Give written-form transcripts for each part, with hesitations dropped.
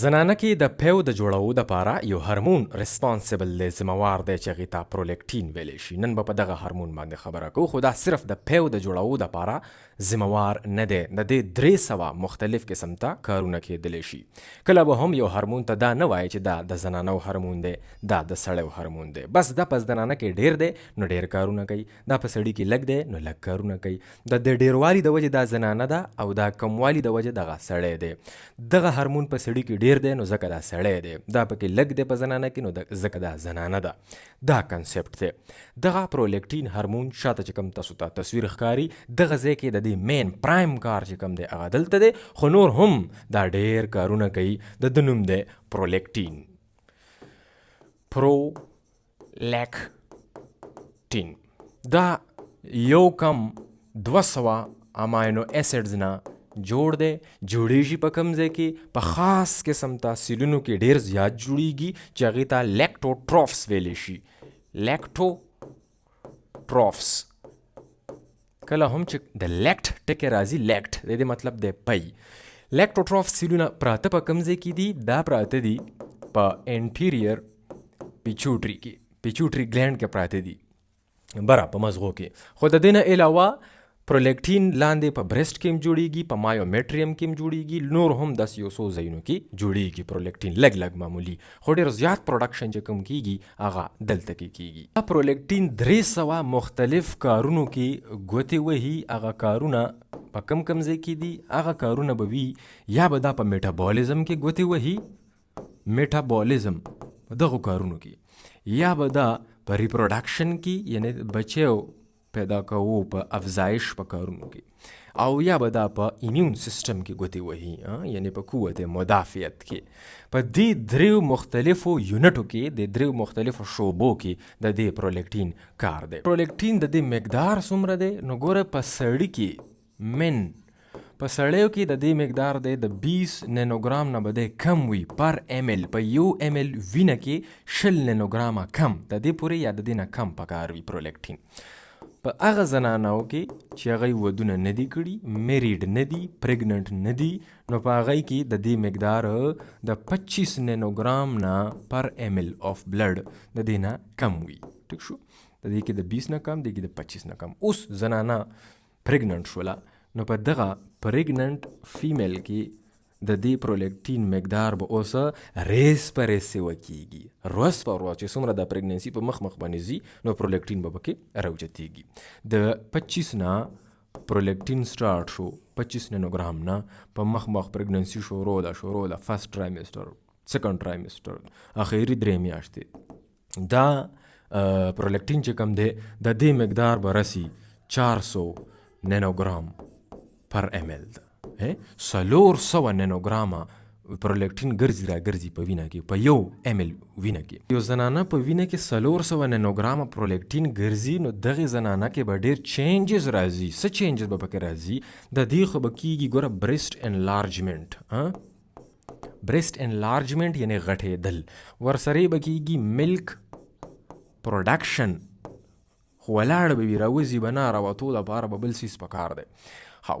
زنانه کې د پیو د جوړولو دپاره یو هورمون ریسپانسیبل دی، ذمهوار دی چې هغې ته پرولیکټین ویلی شي. نن به په دغه هورمون باندې خبره کوو، خو دا صرف د پیو د جوړولو دپاره ذمهوار نه دی. د دې 300 مختلف قسم ته کارونه کیدلی شي. کله به هم یو هورمون ته دا نه وایي چې دا د زنانو هورمون دی، دا د سړیو هورمون دی. بس دا په زنانه کې ډیر دی نو ډیر کارونه کوي، دا په سړي کې لږ دی نو لږ کارونه کوي. د دې ډیروالي د وجې دا زنانه ده او دا کموالي د وجې دغه سړی دی. دغه هورمون په سړي کې ډیر دی نو ځکه دا سړی دی، دا پکې لږ دی په زنانه کې نو ځکه دا زنانه ده. دا کنسپټ دی. دغه پرولیکټین هورمون شاته چې کوم تاسو ته تصویر ښکاري، دغه ځای کې د دې مین پرایم کار چې کوم دی هغه دلته دی، خو نور هم دا ډیر کارونه کوي. د ده نوم دی پرولیکټین. پرولیکټین دا یو کم 200 اماینو اسیډز نه جوړ دی. جوړیږي په کوم ځای کې؟ په خاص قسم ته سیلونو کې ډیر زیات جوړیږي چې هغې ته لیکټوټروفس ویلی شي. لیکټوټروفس کله هم چې د لیکټ ټکی راځي، لیکټ د دې مطلب دی پی. لیکټوټروفس سیلونه پراته په کوم ځای کې دي؟ دا پراته دي په انټیریر پیچوټري کې، پیچوټري ګلینډ کې پراته دي، بره په مزغو کې. خو د دې نه علاوه پرولیکټین لاندې په برسټ کې هم جوړیږي، په مایومیټریم کې هم جوړیږي، نور هم داسې یو څو ځایونو کې جوړیږي پرولیکټین، لږ لږ معمولي، خو ډېر زیات پروډکشن چې کوم کیږي هغه دلته کې کیږي. دا پرولیکټین 300 مختلف کارونو کې ګوتې وهي. هغه کارونه په کم ځای کې دي؟ هغه کارونه به وي یا به دا په میټابولیزم کې ګوتې وهي، میټابولیزم دغو کارونو کې، یا به دا په ریپروډکشن کې یعنی بچیو پیدا کوو په افزایش په کارونو کې، او یا به دا په ایمیون سیستم کې ګوتې وهي، یعنی په قوت مدافعت کې. په دې 3 مختلفو یونټو کې، د 3 مختلفو شعبو کې د دې پرولیکټین کار دی. پرولیکټین د دې مقدار څومره دی؟ نو ګوره په سړي کې په سړیو کې د دې مقدار دی د 20 نینوګرام نه به دی کم وي پر ML. په 1 ML وینه کې 20 نینوګرامه کم، د دې پورې یا د دې نه کم پکار وي پرولیکټین. په هغه زنانو کې چې هغوی ودونه نه دي کړي، میریډ نه دي، پریګننټ نه دي، نو په هغوی کې د دې مقدار د 25 نینوګرام نه پر ML آف بلډ د دې نه کم وي. ټیک شو؟ د دې کې د 20 نه کم، د دې کې د 25 نه کم. اوس زنانه پریګننټ شوله، نو په دغه پریګننټ فیمیل کې د دې پرولیکټین مقدار به اوس ریس په ریس سیوه کیږي. روز په ورځ چې څومره د پریګننسي په مخ باندې ځي نو پرولیکټین به پکې راوچتېږي. د 25 نه پرولیکټین سټارټ شو، 25 نینوګرام نه په مخ پریګننسي شروع ده فرست ټرایمسټر، سیکنډ ټرایمسټر، اخري 3 میاشتې. دا پرولیکټین چې کوم دی د دې مقدار به رسي 400 نینوګرام پر ML ده. 400 نینوګرامه پرولیکټین ګرځي په وینه کې، په 1 ML وینه کې. یو زنانه په وینه کې 400 نینوګرامه پرولیکټین ګرځي، نو دغه زنانه کې به ډېر چینجز راځي. څه چینجز به پکې راځي؟ د دې خو به کیږي ګوره برسټ انلارجمنټ. برسټ انلارجمنټ یعنی غټېدل. ورسره به کیږي ملک پروډکشن، خو ولاړ به وي، راوځي به نه، راوتو لپاره به بل څیز پکار دی.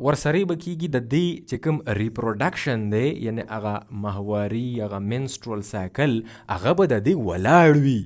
ورسره به کیږي د دې چې کوم ریپروډکشن دی، یعنی هغه ماهواري، هغه منسټرول سایکل، هغه به د دې ولاړ وي،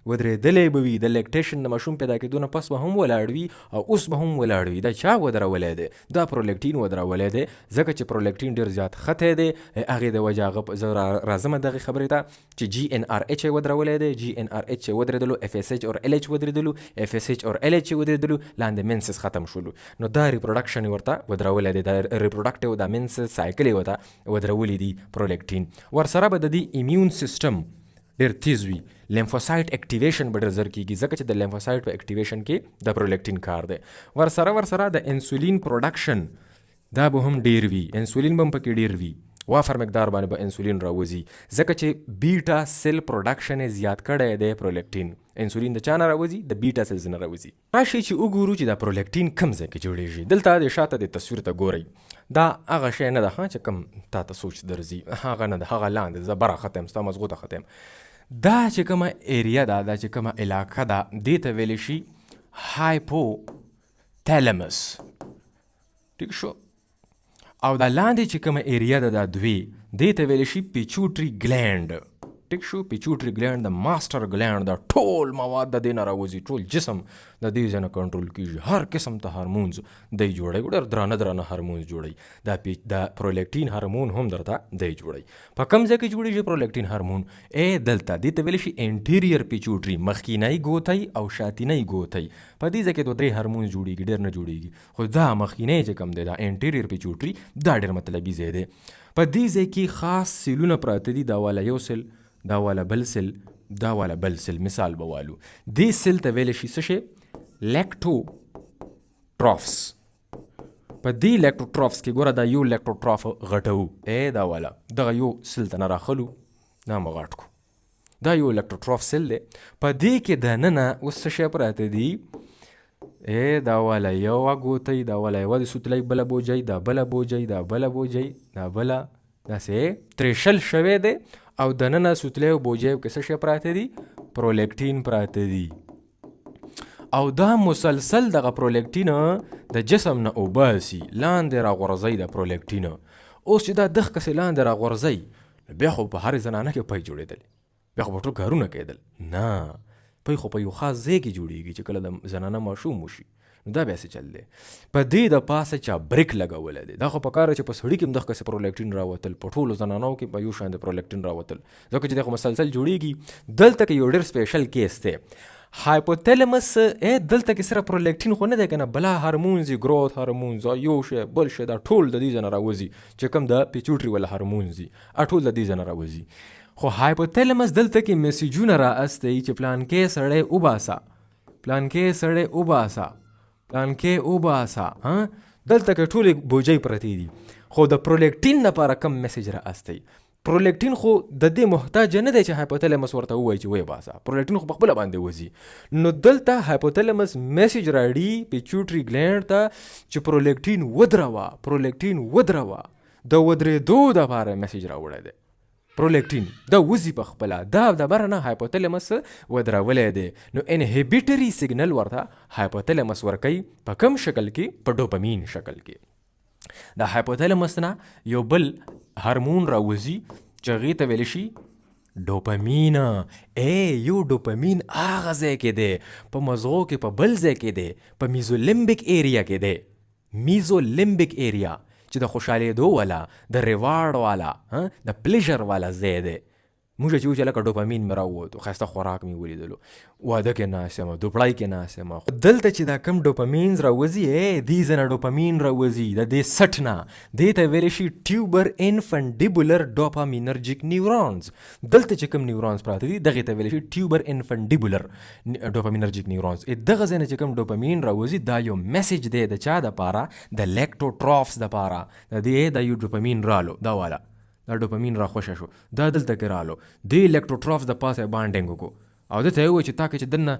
ودرېدلی به وي. د لیکټیشن د ماشوم پیدا کېدو نه پس به هم ولاړ وي او اوس به هم ولاړ وي. دا چا ودرولی دی؟ دا پرولیکټین ودرولی دی، ځکه چې پرولیکټین ډېر زیات ښتی دی. هغې د وجې هغه زه راځم دغې خبرې ته چې GnRH یې ودرولی دی، GnRH یې ودرېدلو، FSH اور LH ودرېدلو، FSH اور LH یې ودرېدلو، لاندې منسز ختم شولو. نو دا ریپروډکشن یې ورته ودرولی دی، دا ریپروډکټیو دا منسز سایکل یې ورته ودرولی دی پرولیکټین. ورسره به د دې ایمیون سیستم ډېر تیز وي. لیمفوسایټ اکټیویشن به ډېر زر کیږي، ځکه چې د لیمفوسایټ په اکټیویشن کې د پرولیکټین کار دی. ورسره د انسولین پروډکشن دا به هم ډېر وي، انسولین به هم پکې ډېر وي. وافر مقدار باندې به انسولین راوځي، ځکه چې بیټا سیل پروډکشن یې زیات کړی دی پرولیکټین. انسولین د چا نه راوځي؟ د بیټا سیلز نه راوځي. راشئ چې وګورو چې دا پرولیکټین کوم ځای کې جوړیږي. دلته د شاته د تصویر ته ګورئ، دا هغه شی نه ده چې کوم تا ته سوچ درځي، هغه نه ده، هغه لاندې زه بره ختم، ستا مزغو ته ختم. دا چې کومه ایریا ده، دا چې کومه علاقه ده، دې ته ویلی شي هایپوتالامس. ټیک شو؟ او دا لاندې چې کومه ایریا ده دا دوی دې ته ویلی شي پیچوټري ګلینډ. ټیک شو. پیچوټري ګلینډ د ماسټر ګلینډ د ټول مواد د دې نه راوځي، ټول جسم د دې ځای نه کنټرول کېږي، هر قسم ته هارمونز دی جوړوي، ډېر درانه درانه هارمونز جوړوي. دا پرولیکټین هارمون هم درته دی جوړوي. په کوم ځای کې جوړېږي پرولیکټین هارمون؟ دلته دې ته ویلی شي انټیریر پیچوټري، مخکینی ګوتی او شاتینی ګوتی. په دې ځای کې 2-3 هارمونز جوړېږي، ډېر نه جوړېږي، خو دا مخکینی چې کوم دی دا انټیریر پیچوټري دا ډېر مطلبي ځای دی. په دې ځای کې خاص سیلونه پراته دي، دا والا یو سیل، دا والا بل سیل، دا والا بل سیل. مثال به والو دې سیل ته ویلی شي څه شی؟ لیکټوټرافس. په دې لیکټوټرافس کې ګوره دا یو لیکټوټراف غټو، دا والا دغه یو سیل ته نه راخلو، دا مو غټ کو، دا یو لیکټوټراف سیل دی. په دې کې دننه اوس څه شی پراته دي؟ دا والا یوه ګوتی، دا والا یوه د سوتلی بله بوجۍ، دا بله بوجۍ، دا بله بوجۍ، دا بله، داسې تریشل شوی دی. او دننه سوتلی او بوجۍ کې څه شی پراته دي؟ پرولیکټین پراته دي. او دا مسلسل دغه پرولیکټین د جسم نه اوباسي، لاندې راغورځوي د پرولیکټین. اوس چې دا دغ کسې لاندې راغورځوي، بیا خو په هر زنانه کې پی جوړېدل، بیا خو په ټول کارونه کېدل نه، پی خو په یو خاص ځای کې جوړېږي چې کله د زنانه ماشوم وشي. نو دا بیا څه چل دی؟ په دې د پاسه چا بریک لګولی دی. دا خو په کار چې په سړي کې هم دغه کسې پرولیکټین راوتل، په ټولو زنانو کې په یو شان د پرولیکټین راوتل، ځکه چې دا خو مسلسل جوړېږي. دلته کې یو ډېر سپیشل کیس دی. هایپوتلمس دلته کې صرف پرولیکټین خو نه دی که نه، بلا هارمونز، ګروث هارمونز، یو شی بل شی، دا ټول د دې ځای نه راوځي چې کوم د پیچوټري والا هارمونز دي، ټول د دې ځای نه راوځي. خو هایپوتلمس دلته کې میسیجونه رااستوي چې پلانکې سړی وباسه، پلانکې سړی وباسه، پلانکې وباسه. دلته کې ټولې بوجۍ پرتې دي، خو د پرولیکټین لپاره کم میسیج رااستوي. پرولیکټین خو د دې محتاج نه دی چې هایپوتلمس ورته ووایي چې وی باسه، پرولیکټین خو په خپله باندې وځي. نو دلته هایپوتلمس میسیج راړي پیچوټري ګلینډ ته چې پرولیکټین ودروه، پرولیکټین ودروه. د ودرېدو دپاره میسیج راوړی دی پرولیکټین، دا وځي په خپله، دا د بره نه هایپوتلمس ودرولی دی. نو انهیبیټري سیګنل ورته هایپوتلمس ورکوي، په کم شکل کې؟ په ډوپامین شکل کې. د هایپوتلمس نه یو بل هارمون راوځي چې هغې ته ویلی شي ډوپامین. یو ډوپامین هغه ځای کې دی په مغزو کې، په بل ځای کې دی، په میزولیمبک ایریا کې دی. میزولیمبک ایریا چې د خوشحالېدو والا، د ریوارډ والا، د پلیژر والا ځای دی. موږ چې وچې لکه ډوپامین مې راووتو، ښایسته خوراک مې ولیدلو، واده کې ناست یم، دوپړی کې ناست یم. دلته چې دا کم ډوپامینز راوځي، دې ځای نه ډوپامین راوځي د دې سټ نه، دې ته ویلی شي ټیوبر انفنډیبولر ډوپامینرجیک نیورونز. دلته چې کوم نیورونز پراته دي دغې ته ویلی شي ټیوبر انفنډیبولر ډوپامینرجیک نیورونز. دغه ځای نه چې کوم ډوپامین راوځي دا یو میسیج دی د چا دپاره؟ د لیکټوټرافس دپاره. د دې دا یو ډوپامین رالو، دا والا دا ډوپامین را خوشه شو، دا دلته کې رالو، دې لیکټوټرافس د پاسه بانډینګ وکړو او دته یې ووایي چې تا کې چې دننه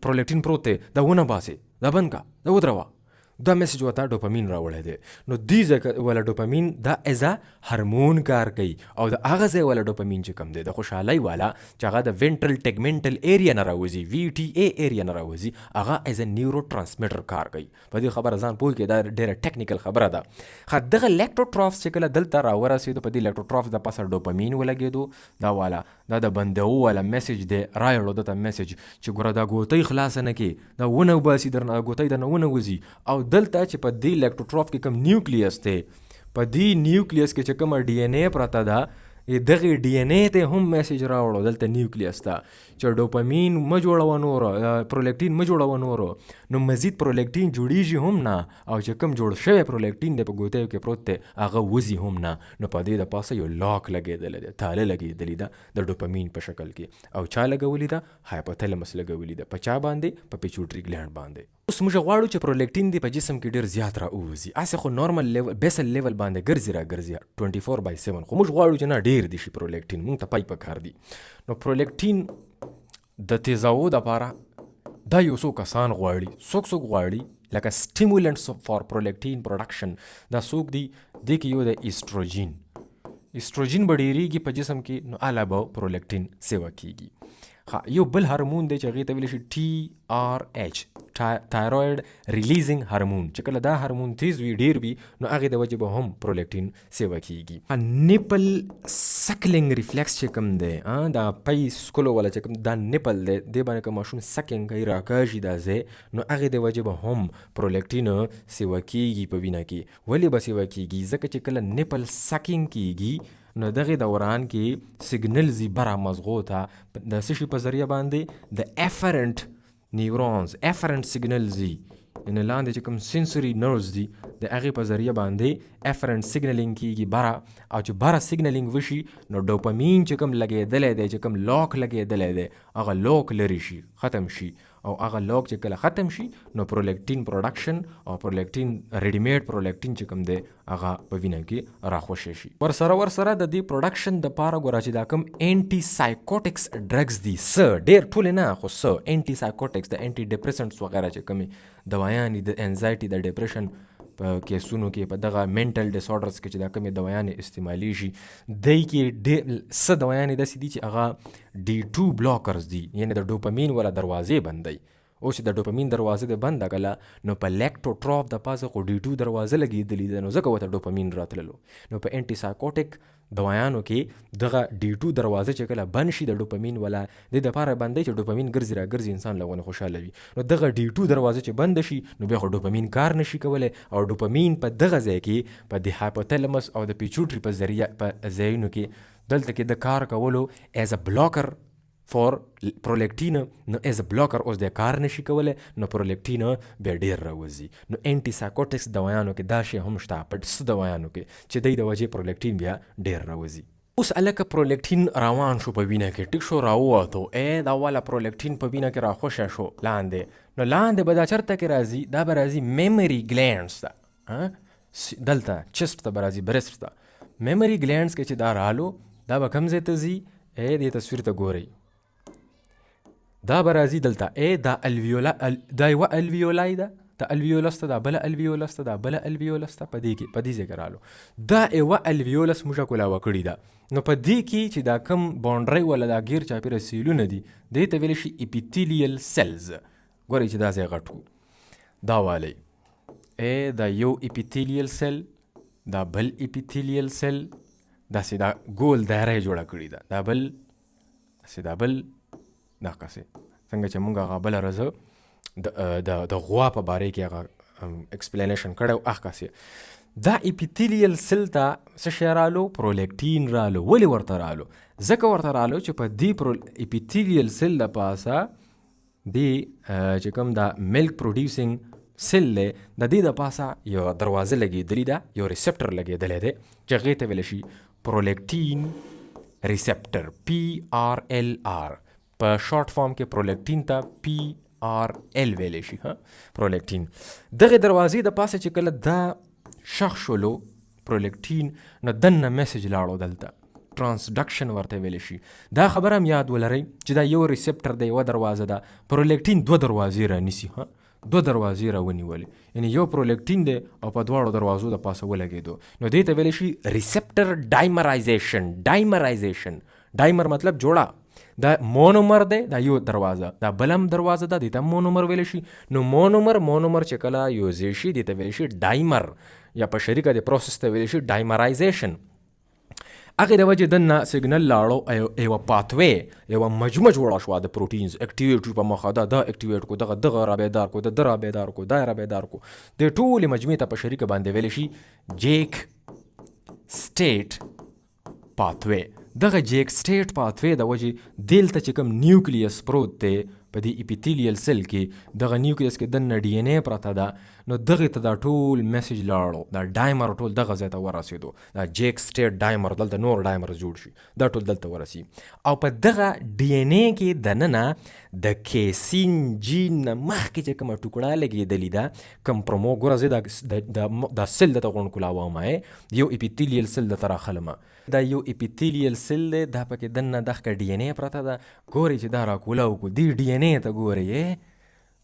پرولیکټین پروت دی، دا ونه باسې، دا بند کا، دا ودروه. دا میسیج ورته ډوپامین راوړی دی. نو دې ځای والا ډوپامین دا ایز ا هارمون کار کوي، او د هغه ځای والا ډوپامین چې کوم دی د خوشحالۍ والا چې هغه د وینټرل ټیګمنټل ایریا نه راوځي، VTA ایریا نه راوځي، هغه ایز ا نیورو ټرانسمیټر کار کوي. په دې خبره ځان پوه کړئ، دا ډېره ټیکنیکل خبره ده. دغه لیکټوټرافس چې کله دلته راورسېدو، په دې لیکټوټرافس د پاسه ډوپامین ولګېدو، دا والا دا د بندو والا میسیج دی، راوړو دته میسیج چې ګوره دا ګوتۍ خلاصه نه کړي، دا ونه وباسي درنه، ګوتۍ درنه ونه وځي. او دلته چې په دې لیکټوټراف کې کوم نیوکلیس دی، په دې نیوکلیس کې چې کومه DNA پرته ده، دغه DNA ته هم میسیج راوړو دلته نیوکلیس ته چې ډوپامین مه جوړوه نور، پرولیکټین مه جوړوه نور. نو مزید پرولیکټین جوړیږي هم نه، او چې کوم جوړ شوی پرولیکټین دی په ګوتیو کې پروت دی هغه وځي هم نه. نو په دې د پاسه یو لاک لګېدلی دی، تاله لګېدلې ده د ډوپامین په شکل کې. او چا لګولې ده؟ هایپوتلمس لګولې ده. په چا باندې؟ په پیچوټري ګلینډ باندې. اوس موږ غواړو چې پرولیکټین دی په جسم کې ډېر زیات راووځي، هسې خو نارمل لیول بیسل لیول باندې ګرځي راګرځي 24/7، خو موږ غواړو چې نه ډېر دي شي پرولیکټین، موږ ته پای پکار دي. نو پرولیکټین د تیزاو دپاره دا یو څو کسان غواړي، څوک غواړي لکه سټیمولنټس فار پرولیکټین پروډکشن. دا څوک دي؟ دې کې یو د ایسټروجین به ډېرېږي په جسم کې، نو اله به پرولیکټین سیوه کېږي. یو بل هارمون دی چې هغې ته ویلی شي TRH تایرویډ ریلیزینګ هارمون. چې کله دا هارمون تیز وي ډیر وي نو هغې د وجې به هم پرولیکټین سیوه کیږي. نیپل سکلینګ ریفلیکس چې کوم دی دا پی سکلو والا چې کوم دا نیپل دی دې باندې که ماشوم سکینګ کوي راکاږي دا ځای نو هغې د وجې به هم پرولیکټین سیوه کیږي په وینه کې. ولې به سیوه کیږي؟ ځکه چې کله نیپل سکینګ کیږي نو دغه دوران کې سیګنلز بره مزغو ته د څه شي په ذریعه باندې د افرنٹ نیورونز افرنٹ سیګنلز یعنې لاندې چې کوم سنسوري نروز دي د هغې په ذریعه باندې افرنٹ سیګنلینګ کیږي بره، او چې بره سیګنلینګ وشي نو ډوپامین چې کوم لګېدلی دی چې کوم لاک لګېدلی دی هغه لاک لرې شي ختم شي، او هغه لاک چې کله ختم شي نو پرولیکټین پروډکشن او پرولیکټین ریډیمیډ پرولیکټین چې کوم دی هغه په وینه کې راخوشی شي. ورسره د دې پروډکشن دپاره ګوره چې دا کوم انټي سایکوټکس ډرګز دي ډېر ټولې نه خو انټي سایکوټکس د انټي ډپریسنټس وغیره چې کومې دوايانې د انزایټي د ډپریشن په کیسونو کې په دغه منټل ډسارډرز کې چې دا کومې دوايانې استعمالیږي دی کې څه دوايانې داسې دي چې هغه D2 بلاکرز دي، یعنې د ډوپامین والا دروازې بندوي. اوس چې د ډوپامین دروازه د بنده کله نو په لیکټوټراف د پاسه خو D2 دروازه لګېدلې ده نو ځکه ورته ډوپامین راتللو. نو په انټي سایکوټک دوايانو کې دغه D2 دروازه چې کله بند شي د ډوپامین والا د دپاره بندوي چې ډوپامین ګرځي راګرځي انسان لغونه خوشحاله وي. نو دغه D2 دروازه چې بند شي نو بیا خو ډوپامین کار نشي کولی، او ډوپامین په دغه ځای کې په د هایپوتلمس او د پیچوټري په ذریعه په ځایونو کې دلته کې د کار کولو ایز ا بلاکر فور پرولیکټین نو ایز ا بلاکر اوس د کار نشي کولی نو پرولیکټین بیا ډیر راوځي. نو انټي سایکوټکس دوايانو کې دا شی هم شته په څه دوايانو کې چې دی د وجې پرولیکټین بیا ډیر راوځي. اوس الکه پرولیکټین روان شو په وینه کې ټیک شو راووتو دا والا پرولیکټین په وینه کې راخوشه شو لاندې، نو لاندې به دا چرته کې راځي دا به راځي میمري ګلینډز ته دلته چسټ ته به راځي برسټ ته. میمري ګلینډز کې چې دا رالو دا به کوم ځای ته ځي دې تصویر ته ګورئ دا به راځي دلته دا الویولا دا یوه الویولای ده دا الویولس ته دا بله الویولس ته دا بله الویولس ته په دې ځای کې رالو دا یوه الویولس موږه کولاوه کړې ده. نو په دې کې چې دا کم باونډرۍ والا دا غیر چاپېره سیلونه دي دې ته ویلی شي اپیتیلیل سیلز. ګورئ چې دا ځای غټ و دا والی دا یو اپیتیلیل سیل دا بل اپیتیلیل سیل داسې دا ګول دایره یې جوړه کړې ده دا بل داسې دا بل دا قصې څنګه چې مونږ هغه بله ورځ د غوا په باره کې هغه ایکسپلینیشن کړی و قصې دا اپیتیلیل سیل ته څه شی رالو پرولیکټین رالو. ولې ورته رالو؟ ځکه ورته رالو چې په دې اپیتیلیل سیل د پاسه دې چې کوم دا ملک پروډیوسینګ سیل دی د دې د پاسه یو دروازه لګېدلې ده یو ریسپټر لګېدلی دی چې هغې ته ویلی شي پرولیکټین ریسپټر PRLR په شارټ فارم کې پرولیکټین ته PRL ویلی شي پرولیکټین. دغه دروازې د پاسه چې کله دا شخ شولو پرولیکټین نو دننه میسج لاړو دلته ترانسډکشن ورته ویلی شي. دا خبره هم یاد ولرئ چې دا یو ریسپټر دی یوه دروازه ده پرولیکټین دوه دروازې رانیسي دوه دروازې راونیولې یعنې یو پرولیکټین دی او په دواړو دروازو د پاسه ولګېدو نو دې ته ویلی شي ریسپټر ډایمرایزیشن. ډایمر مطلب جوړه دا مونومر دی دا یو دروازه دا بلم دروازه ده دې ته مونومر ویلی شي. نو مونومر چې کله یوزی شي دې ته ویلی شي ډایمر یا په شریکه د پروسس ته ویلی شي ډایمرایزیشن. هغې د وجې دننه سیګنل لاړو یوه پاتوی یوه مجموعه جوړه شوه د پروټینز اکټیویټ په مخه دا اکټیویټ کو دغه رابیدار کو د رابیدار کو دا رابیدار کو د ټولې مجموعې ته په شریکه باندې ویلی شي جیک سټیټ پاتوی. دغه جیک سټیټ پاتوی د وجې دلته چې کوم نیوکلیس پروت دی په دې اپیتیلیل سیل کې دغه نیوکلیس کې دننه DNA پرته ده نو دغې ته دا ټول میسج لاړو دا ډایمر ټول دغه ځای ته ورسېدو دا جیک سټیټ ډایمر دلته نور ډایمر جوړ شي دا ټول دلته ورسي. او په دغه DNA کې دننه د کیسین جین نه مخکې چې کومه ټوکړه لګېدلې ده کوم پرومو ګوره زه دا سیل درته غونډ کولاوم یو اپیتیلیل سیل درته راخلمه دا یو اپیتیلیل سیل دی دا پکې دننه دغه DNA پرته ده ګورئ چې دا راکولاو کو دې DNA ته ګورئ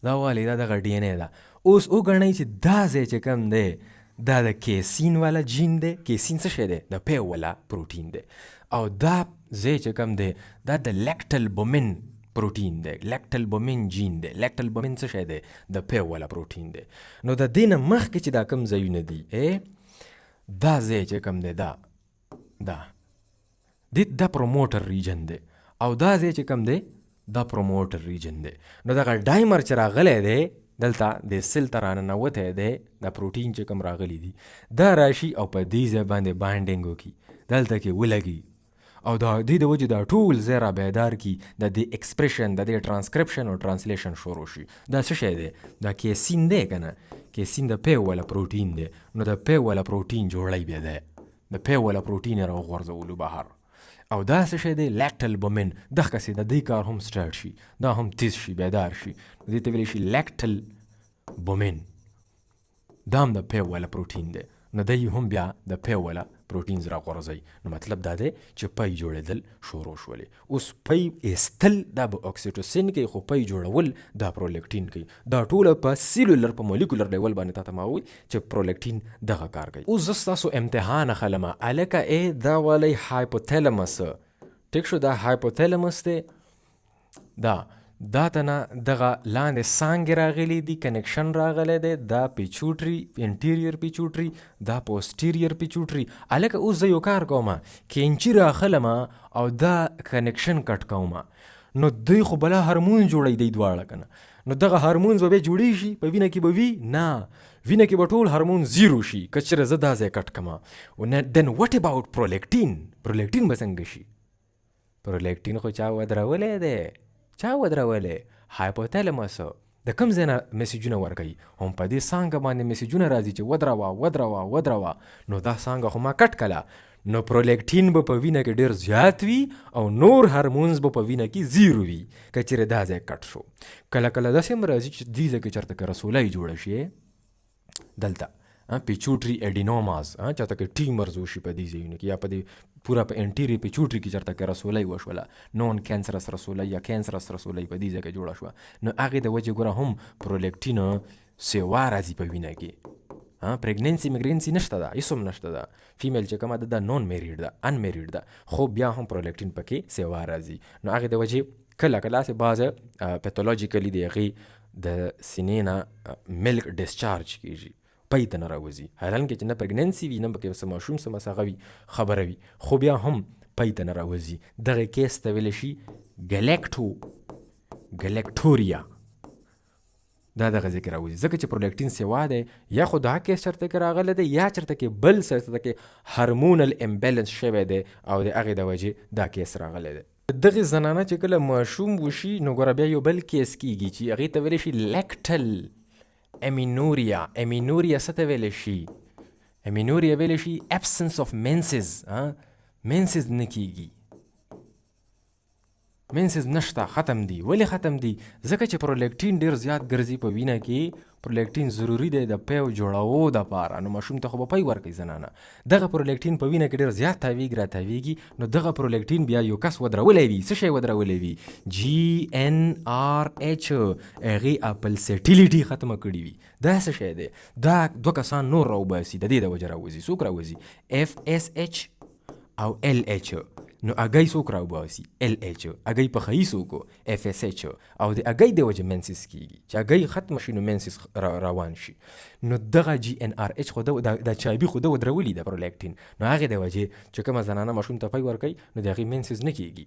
دا والی دا دغه DNA ده. اوس وګڼئ چې دا ځای چې کوم دی دا د کیسین والا جین دی. کیسین څه شی دی د پیو والا پروټین دی او دا ځای چې کوم دی دا د لیکټل بومین پروټین دی. لیکټلبومین جین دی. لیکټلبومین څه شی دی؟ د پیو والا پروټین دی. نو د دې نه مخکې چې دا کوم ځایونه دي دا ځای چې کوم دی دا پروموټر ریجن دی او دا ځای چې کوم دی دا پروموټر ریجن دی. نو دغه ډایمر چې راغلی دی دلته د سیل ته راننوتی دی دا پروټین چې کوم راغلی دي دا راشي او په دې ځای باندې بانډینګ وکړي دلته کې ولګي او د دې د وجې دا ټول ځای را بیدار کړي د دې ایکسپریشن د دې ټرانسکرپشن او ټرانسلیشن شروع شي. دا څه شی دی؟ دا کیسین دی که نه؟ کیسین د پیو والا پروټین دی. نو د پیو والا پروټین جوړی بیا دی د پیو والا پروټین یې راوغورځولو بهر او دا څه شی دی؟ لیکټلبومین. دغسې د دې کار هم سټارټ شي دا هم تیز شي بیدار شي دې ته ویلی شي لیکټلبومین. دا هم د پیو والا پروټین دی. نو دی هم بیا د پیو والا پروټینز راغورځوي. نو مطلب دا دی چې پی جوړېدل شروع شولې. اوس پی ایستل دا به اکسیټوسین کوي خو پی جوړول دا پرولیکټین کوي. دا ټوله په سیلولر په مولیکولر لیول باندې تا ته ما ووایي چې پرولیکټین دغه کار کوي. اوس زه ستاسو امتحان اخلمه هلکه دا والی هایپوتلمس. ټیک شو؟ دا هایپوتلمس دی. دا ته نه دغه لاندې څانګې راغلی دي کنیکشن راغلی دی. دا پیچوټري انټیریر پیچوټري دا پوسټیریر پیچوټري. هلکه اوس زه یو کار کوم کینچي راخلمه او دا کنیکشن کټ کوم نو دوی خو بلا هارمون جوړی دی دواړه که نه. نو دغه هارمونز به بیا جوړیږي په وینه کې به وي؟ نه، وینه کې به ټول هارمون زیرو شي که چېرې زه دا ځای کټ کړم. دن وټ اباوټ پرولیکټین؟ پرولیکټین به څنګه شي؟ پرولیکټین خو چا ودرولی دی؟ چا ودرولی؟ هایپوتلمس. د کوم ځای نه میسیجونه ورکوي؟ هم په دې څانګه باندې میسیجونه راځي چې ودروه. نو دا څانګه خو ما کټ کړه نو پرولیکټین به په وینه کې ډېر زیات وي او نور هارمونز به په وینه کې زیرو وي که چېرې دا ځای کټ شو. کله کله داسې هم راځي چې دې ځای کې چېرته که رسولی جوړه شي دلته پیچوټري اډینوماز چېرته کې ټیمرز وشي په دې ځایونو کې یا په دې پورا په انټیری پیچوټري کې چېرته کې رسولی وشوله نون کینسرس رسولی یا کینسرس رسولی په دې ځای کې جوړه شوه نو هغې د وجې ګوره هم پرولیکټین سیوا راځي په وینه کې. پریګننسي میګرنسي نشته ده، هېڅ هم نشته ده. فیمیل چې کومه ده دا نون میریډ ده، ان میریډ ده، خو بیا هم پرولیکټین پکې سیوا راځي. نو هغې د وجې کله کله هسې بعضه پیتولوجیکلي د هغې د سینې نه ملک ډسچارج کېږي، پی ته نه راوځي. حالانکې چې نه پریګننسي وي نه پکې څه ماشوم څه مسغه وي خبره وي، خو بیا هم پی ته نه راوځي. دغې کیس ته ویلی شي ګلیکټوریا. دا دغه ځای کې راوځي ځکه چې پرولیکټین سیوا دی، یا خو دا کیس چېرته کې راغلی دی یا چېرته کې بل چېرته کې هارمونل امبیلنس شوی دی او د هغې د وجې دا کیس راغلی دی. دغې زنانه چې کله ماشوم وشي نو ګوره بیا یو بل کیس کېږي چې هغې ته ویلی شي لیکټل امینوریا. امینوریا څه ته ویلی شي؟ امینوریا ویلی شي ابسنس اف مینسز. مینسز نه کېږي، مینسز نشته، ختم دي. ولې ختم دي؟ ځکه چې پرولیکټین ډېر زیات ګرځي په وینه کې. پرولیکټین ضروري دی د پیو جوړولو دپاره. نو ماشوم ته خو به پی ورکوي زنانه. دغه پرولیکټین په وینه کې ډېر زیات تاویږي راتاویږي، نو دغه پرولیکټین بیا یو کس ودرولی وي. څه شی ودرولی وي؟ GnRH. هغې اپلسټیلیټي ختمه کړې وي. دا څه شی دی؟ دا دوه کسان نور راوباسي، د دې د وجې راوځي. څوک راوځي؟ FSH او LH. نو اگئی څوک راوباسي؟ LH. اگئی په ښایي څوک؟ FSH. او د اگئی د وجې منسس کېږي چې اگئی ختمه شي نو منسس روان شي. نو دغه GnRH خو دا چابي خو ده ودرولي د پرولیکټین. نو هغې د وجې چې کومه زنانه ماشوم ته پی ورکوي نو د هغې منسس نه کېږي،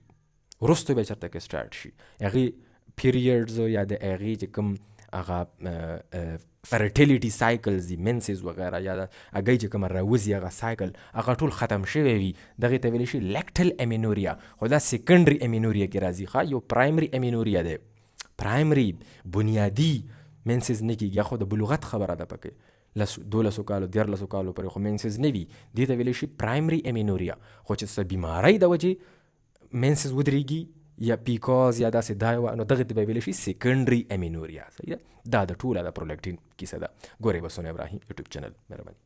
وروستو بیا چېرته کې سټارټ شي. هغې پیریډز یا د هغې چې کوم هغه فرټیلیټي سایکلز دي، منسز وغیره، یا د هګۍ چې کومه راوځي هغه سایکل هغه ټول ختم شوی وي. دغې ته ویلی شي لیکټل امینوریا. خو دا سیکنډري امینوریا کې راځي. یو پرایمري امینوریا دی، پرایمري بنیادي منسز نه کېږي. خو د بلوغت خبره ده پکې 12 کالو 13 کالو پورې خو منسز نه وي. دې ته ویلی شي پرایمري امینوریا. خو چې څه بیمارۍ د وجې منسز ودرېږي یا پیکاز یا داسې دا وه نو دغې ته به ویلی شي سیکنډري امینوریا. صحیح ده؟ دا د ټوله د پرولیکټین کیسه ده. ګورئ به سونا ابراهیم یوټیوب چینل. مهرباني.